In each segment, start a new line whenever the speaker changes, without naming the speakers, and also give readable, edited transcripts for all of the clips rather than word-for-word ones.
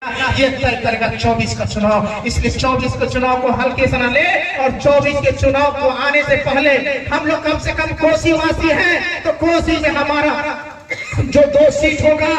ये तय करेगा 24 का चुनाव। इसलिए 24 के चुनाव को हल्के से न ले और 24 के चुनाव को आने से पहले हम लोग कम से कम कोसी वासी हैं, तो कोसी में हमारा जो 2 सीट होगा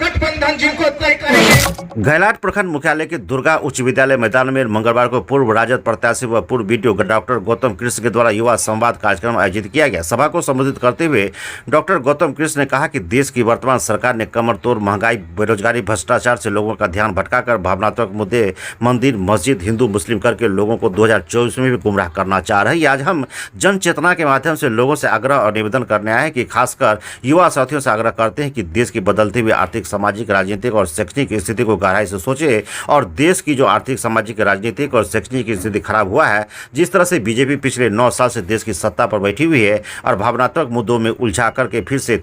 गठबंधन जिनको तय करेंगे।
घैलाट प्रखंड मुख्यालय के दुर्गा उच्च विद्यालय मैदान में मंगलवार को पूर्व राजद प्रत्याशी व पूर्व बीडीओ डॉक्टर गौतम कृष्ण के द्वारा युवा संवाद कार्यक्रम आयोजित किया गया। सभा को संबोधित करते हुए डॉक्टर गौतम कृष्ण ने कहा कि देश की वर्तमान सरकार ने कमर तोड़ महंगाई, बेरोजगारी, भ्रष्टाचार से लोगों का ध्यान भटकाकर भावनात्मक मुद्दे मंदिर, मस्जिद, हिंदू मुस्लिम करके लोगों को 2024 में भी गुमराह करना चाह रही है। आज हम जन चेतना के माध्यम से लोगों से आग्रह और निवेदन करने आए हैं कि खासकर युवा साथियों से आग्रह करते हैं कि देश की बदलती हुई आर्थिक, सामाजिक, राजनीतिक और शैक्षणिक स्थिति को गहराई से सोचे और देश की जो आर्थिक, सामाजिक, राजनीतिक और शैक्षणिक स्थिति खराब हुआ है, जिस तरह से बीजेपी पिछले 9 साल से देश की सत्ता पर बैठी हुई है और भावनात्मक मुद्दों में उलझा करके फिर से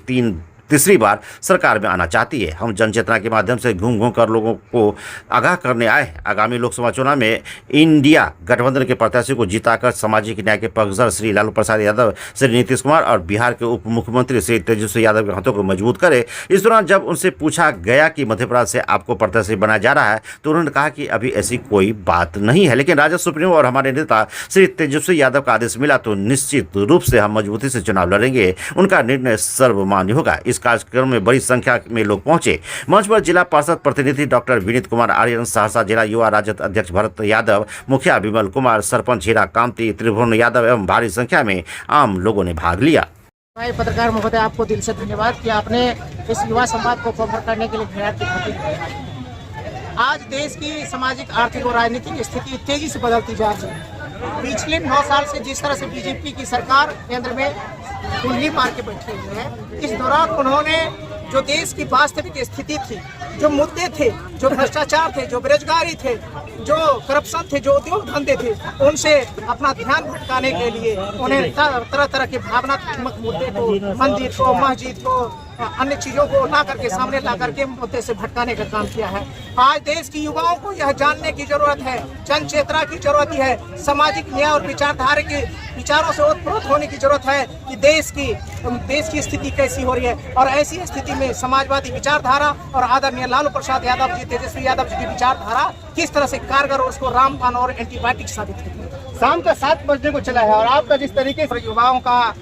तीसरी बार सरकार में आना चाहती है। हम जनचेतना के माध्यम से घूम घूम कर लोगों को आगाह करने आए। आगामी लोकसभा चुनाव में इंडिया गठबंधन के प्रत्याशी को जिताकर सामाजिक न्याय के पक्षधर श्री लालू प्रसाद यादव, श्री नीतीश कुमार और बिहार के उप मुख्यमंत्री श्री तेजस्वी यादव के हाथों को मजबूत करे। इस दौरान जब उनसे पूछा गया कि मध्य प्रदेश से आपको प्रत्याशी बनाया जा रहा है, तो उन्होंने कहा कि अभी ऐसी कोई बात नहीं है, लेकिन राजद सुप्रीमो और हमारे नेता श्री तेजस्वी यादव का आदेश मिला तो निश्चित रूप से हम मजबूती से चुनाव लड़ेंगे। उनका निर्णय सर्वमान्य होगा। इस कार्यक्रम में बड़ी संख्या में लोग पहुंचे। मंच पर जिला परिषद प्रतिनिधि डॉक्टर विनीत कुमार आर्यन, सहरसा जिला युवा राजद अध्यक्ष भरत यादव, मुखिया विमल कुमार, सरपंच हीरा कांति, त्रिभुवन यादव एवं भारी संख्या में आम लोगों ने भाग लिया।
पत्रकार महोदय, आपको दिल से धन्यवाद कि आपने इस युवा संवाद को कवर करने के लिए घैलाट की धरती पर। आज देश की सामाजिक, आर्थिक और राजनीतिक स्थिति तेजी से बदलती जा रही है। पिछले 9 साल से जिस तरह से बीजेपी की सरकार केंद्र में कुंडली मार के बैठी हुई है, इस दौरान उन्होंने जो देश की वास्तविक स्थिति थी, जो मुद्दे थे, जो भ्रष्टाचार थे, जो बेरोजगारी थे, जो करप्शन थे, जो उद्योग धंधे थे, उनसे अपना ध्यान भटकाने के लिए उन्हें तरह तरह के भावनात्मक मुद्दे को, मंदिर को, मस्जिद को, अन्य चीजों को ला करके सामने ला करके मुद्दे से भटकाने का काम किया है। आज देश की युवाओं को यह जानने की जरूरत है, जन चेतना की जरूरत है, सामाजिक न्याय और विचारधारा के विचारों से ओतप्रोत होने की जरूरत है कि देश की स्थिति कैसी हो रही है। और ऐसी स्थिति में समाजवादी विचारधारा और आदरणीय लालू प्रसाद यादव जी, तेजस्वी यादव जी की विचारधारा किस तरह से कारगर और उसको रामबाण और एंटीबायोटिक साबित होती है। शाम का 7 बजने को चला है और आपका जिस तरीके से युवाओं का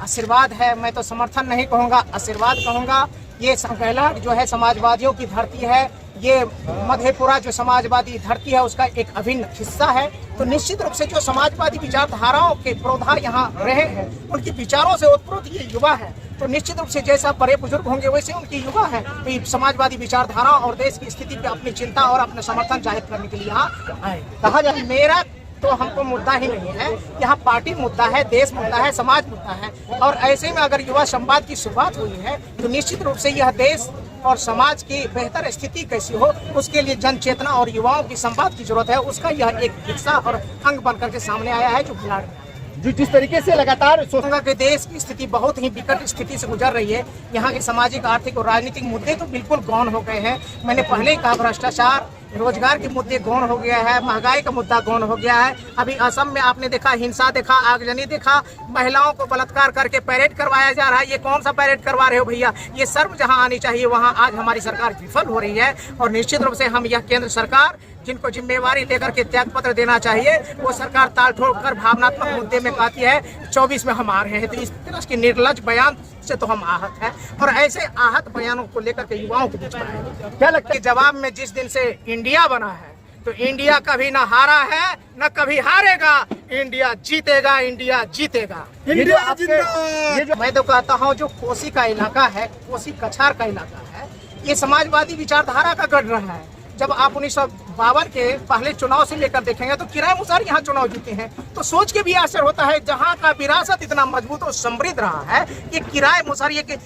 आशीर्वाद है, मैं तो समर्थन नहीं कहूँगा, आशीर्वाद कहूँगा। ये घैलाट जो है समाजवादियों की धरती है, ये मधेपुरा जो समाजवादी धरती है उसका एक अभिन्न हिस्सा है। तो निश्चित रूप से जो समाजवादी विचारधाराओं के पुरोधा यहाँ रहे हैं, उनकी विचारों से ओतप्रोत ये युवा है। तो निश्चित रूप से जैसा बड़े बुजुर्ग होंगे वैसे उनकी युवा है, तो समाजवादी विचारधारा और देश की स्थिति पे अपनी चिंता और अपना समर्थन जाहिर करने के लिए यहाँ आए। कहा जाए मेरा तो हमको मुद्दा ही नहीं है, यहाँ पार्टी मुद्दा है, देश मुद्दा है, समाज मुद्दा है। और ऐसे में अगर युवा संवाद की शुरुआत हुई है तो निश्चित रूप से यह देश और समाज की बेहतर स्थिति कैसी हो, उसके लिए जन चेतना और युवाओं की संवाद की जरूरत है। उसका यह एक हिस्सा और अंग बनकर के सामने आया है जो घैलाट जो जिस तरीके से लगातार सोचूंगा कि देश की स्थिति बहुत ही विकट स्थिति से गुजर रही है। यहाँ के सामाजिक, आर्थिक और राजनीतिक मुद्दे तो बिल्कुल गौण हो गए हैं। मैंने पहले ही कहा, भ्रष्टाचार, रोजगार के मुद्दे गौण हो गया है, महंगाई का मुद्दा गौण हो गया है। अभी असम में आपने देखा, हिंसा देखा, आगजनी देखा, महिलाओं को बलात्कार करके पैरेड करवाया जा रहा है। ये कौन सा पैरेड करवा रहे हो भैया? ये शर्म जहां आनी चाहिए वहां आज हमारी सरकार विफल हो रही है। और निश्चित रूप से हम यह केंद्र सरकार जिनको जिम्मेवारी लेकर के त्याग पत्र देना चाहिए, वो सरकार ताल ठोक कर भावनात्मक मुद्दे में कहती है 24 में हम आ रहे हैं। तो इस तरह के निर्लज बयान से तो हम आहत हैं और ऐसे आहत बयानों को लेकर के युवाओं के बीच में क्या लगता है जवाब में जिस दिन से इंडिया बना है तो इंडिया कभी ना हारा है न कभी हारेगा। इंडिया जीतेगा, इंडिया जीतेगा। मैं तो कहता हूँ जो कोसी का इलाका है, कोसी कछार का इलाका है, ये समाजवादी विचारधारा का गढ़ रहा है। जब आप 1952 के पहले चुनाव से लेकर देखेंगे तो किराए अनुसार यहाँ चुनाव जीते हैं। तो सोच के भी आश्चर्य होता है, जहाँ का विरासत इतना मजबूत और समृद्ध रहा है, ये किराए अनुसार ये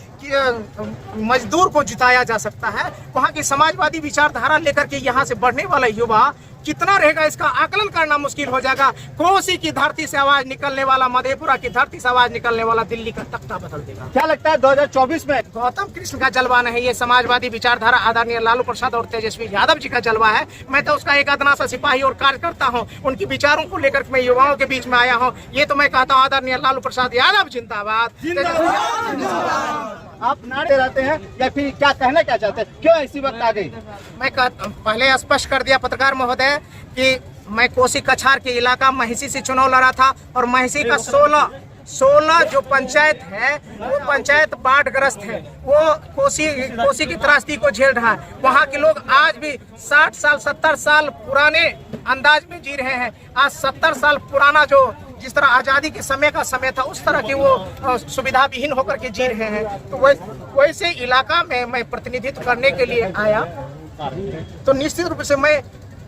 मजदूर को जिताया जा सकता है। वहाँ की समाजवादी विचारधारा लेकर के यहाँ से बढ़ने वाला युवा कितना रहेगा इसका आकलन करना मुश्किल हो जाएगा। कोसी की धरती से आवाज निकलने वाला, मधेपुरा की धरती से आवाज निकलने वाला दिल्ली का तख्ता बदल देगा। क्या लगता है 2024 में गौतम कृष्ण का जलवा नहीं, ये समाजवादी विचारधारा आदरणीय लालू प्रसाद और तेजस्वी यादव जी का जलवा है। मैं तो उसका एक अदना सा सिपाही और कार्यकर्ता हूँ, उनकी विचारों को लेकर मैं युवाओं के बीच में आया हूँ। ये तो मैं कहता हूँ आदरणीय लालू प्रसाद यादव जिंदाबाद।
आप नारे रहते हैं या फिर क्या कहना क्या चाहते हैं, क्यों ऐसी वक्त आ गई?
मैं पहले स्पष्ट कर दिया पत्रकार महोदय कि मैं कोसी कछार के इलाका महिषी से चुनाव लड़ा था और महिषी का 16 जो पंचायत है वो पंचायत बाढ़ग्रस्त है। वो कोसी की त्रासदी को झेल रहा है। वहाँ के लोग आज भी 60 साल 70 साल पुराने अंदाज में जी रहे हैं। आज 70 साल पुराना जो जिस तरह आजादी के समय का समय था उस तरह की वो सुविधा विहीन होकर के जी रहे हैं। तो वैसे इलाका में मैं प्रतिनिधित्व करने के लिए आया तो निश्चित रूप से मैं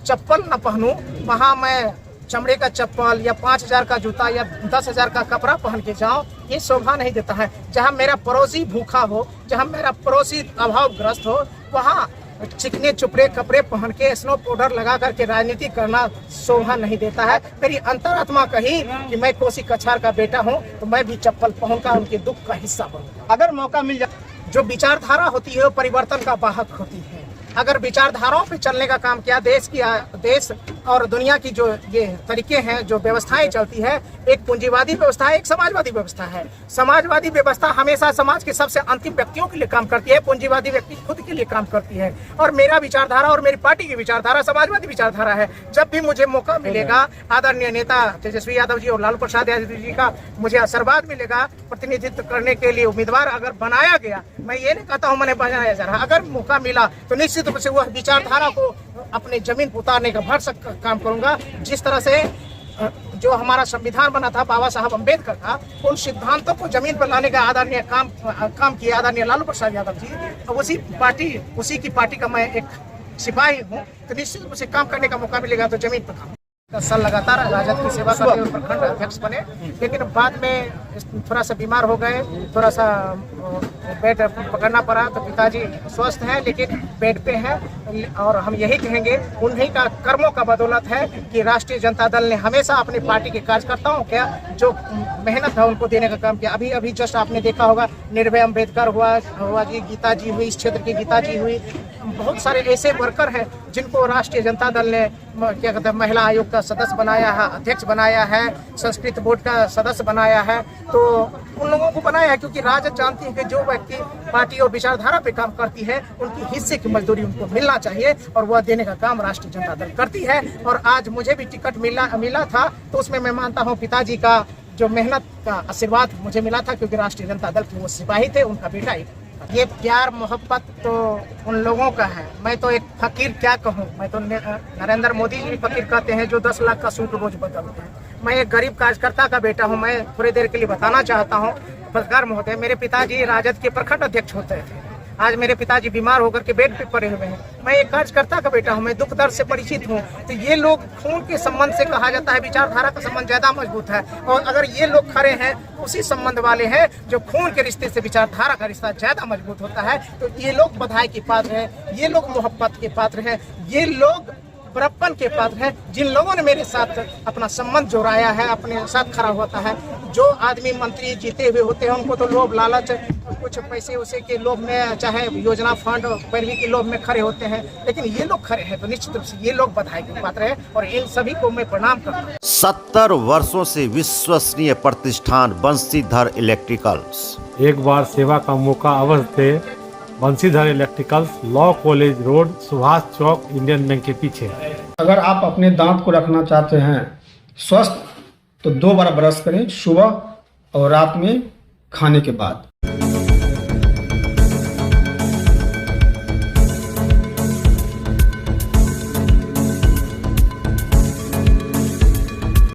चप्पल न पहनूं, वहाँ मैं चमड़े का चप्पल या 5,000 का जूता या 10,000 का कपड़ा पहन के जाऊं, ये शोभा नहीं देता है। जहां मेरा पड़ोसी भूखा हो, जहां मेरा पड़ोसी अभावग्रस्त हो, वहां चिकने चुपड़े कपड़े पहन के स्नो पाउडर लगा करके राजनीति करना शोभा नहीं देता है। मेरी अंतरात्मा कही कि मैं कोसी कछार का बेटा हूं तो मैं भी चप्पल पहनकर उनके दुख का हिस्सा बनूंगा।
अगर मौका मिल जाए,
जो विचारधारा होती है वो परिवर्तन का वाहक होती है। अगर विचारधाराओं पे चलने का काम किया, देश और दुनिया की जो ये तरीके हैं, जो व्यवस्थाएं चलती है, एक पूंजीवादी व्यवस्था है, एक समाजवादी व्यवस्था है। समाजवादी व्यवस्था हमेशा समाज के सबसे अंतिम व्यक्तियों के लिए काम करती है, पूंजीवादी व्यक्ति खुद के लिए काम करती है। और मेरा विचारधारा और मेरी पार्टी की विचारधारा समाजवादी विचारधारा है। जब भी मुझे मौका मिलेगा, आदरणीय नेता तेजस्वी यादव जी और लालू प्रसाद यादव जी का मुझे आशीर्वाद मिलेगा, प्रतिनिधित्व करने के लिए उम्मीदवार अगर बनाया गया, मैं ये नहीं कहता हूँ मैंने बनाया जा रहा, अगर मौका मिला तो निश्चित रूप से वह विचारधारा को अपने जमीन पर उतारने का भरसक काम करूंगा। जिस तरह से जो हमारा संविधान बना था बाबा साहब अम्बेडकर का, उन सिद्धांतों को जमीन पर लाने का आदरणीय काम किया आदरणीय लालू प्रसाद यादव जी। अब उसी की पार्टी का मैं एक सिपाही हूँ, तो निश्चित रूप से काम करने का मौका मिलेगा तो जमीन पर काम। 10 साल लगातार राजद की सेवा करते हुए प्रखंड अध्यक्ष बने, लेकिन बाद में थोड़ा सा बीमार हो गए, थोड़ा सा बेड पकड़ना पड़ा, तो पिताजी स्वस्थ हैं लेकिन बेड पे हैं। और हम यही कहेंगे उन्हीं का कर्मों का बदौलत है कि राष्ट्रीय जनता दल ने हमेशा अपनी पार्टी के कार्यकर्ताओं क्या जो मेहनत है उनको देने का काम किया। अभी जस्ट आपने देखा होगा निर्भय अम्बेडकर हुआ जी, गीता जी हुई, इस क्षेत्र की गीता जी हुई, बहुत सारे ऐसे वर्कर हैं जिनको राष्ट्रीय जनता दल ने क्या कहते हैं महिला आयोग का सदस्य बनाया है, अध्यक्ष बनाया है, संस्कृत बोर्ड का सदस्य बनाया है। तो उन लोगों को बनाया है क्योंकि राजद जानती है कि जो व्यक्ति पार्टी और विचारधारा पे काम करती है उनकी हिस्से की मजदूरी उनको मिलना चाहिए और वह देने का काम राष्ट्रीय जनता दल करती है। और आज मुझे भी टिकट मिला था तो उसमें मैं मानता हूँ पिताजी का जो मेहनत का आशीर्वाद मुझे मिला था, क्योंकि राष्ट्रीय जनता दल के वो सिपाही थे, उनका बेटा ही। ये प्यार मोहब्बत तो उन लोगों का है, मैं तो एक फकीर क्या कहूँ। मैं तो नरेंद्र मोदी जी फकीर कहते हैं जो 10 लाख का सूट रोज बदलते हैं। मैं एक गरीब कार्यकर्ता का बेटा हूँ। मैं थोड़ी देर के लिए बताना चाहता हूँ पत्रकार महोदय, मेरे पिताजी राजद के प्रखंड अध्यक्ष होते थे। आज मेरे पिताजी बीमार होकर के बेड पे पड़े हुए हैं। मैं एक कार्यकर्ता का बेटा हूँ, मैं दुख दर्द से परिचित हूँ। तो ये लोग खून के संबंध से कहा जाता है, विचारधारा का संबंध ज्यादा मजबूत है। और अगर ये लोग खड़े हैं उसी संबंध वाले हैं जो खून के रिश्ते से विचारधारा का रिश्ता ज्यादा मजबूत होता है, तो ये लोग बधाई के पात्र हैं, ये लोग मोहब्बत के पात्र हैं, ये लोग बड़प्पन के पात्र हैं। जिन लोगों ने मेरे साथ अपना संबंध जोड़ाया है, अपने साथ खड़ा होता है। जो आदमी मंत्री जीते हुए होते हैं उनको तो लोभ लालच कुछ पैसे उसे के लोभ में, चाहे योजना फंड पैरवी के लोभ में खड़े होते हैं, लेकिन ये लोग खड़े हैं तो निश्चित रूप से ये लोग बधाई के पात्र हैं और इन सभी को मैं प्रणाम करता हूँ।
70 वर्षों से विश्वसनीय प्रतिष्ठान बंसीधर इलेक्ट्रिकल्स।
एक बार सेवा का मौका अवश्य दे। Bansidhar electricals, law college road, Subhash Chowk, Indian bank के पीछे।
अगर आप अपने दांत को रखना चाहते हैं स्वस्थ तो 2 बार ब्रश करें, सुबह और रात में खाने के बाद।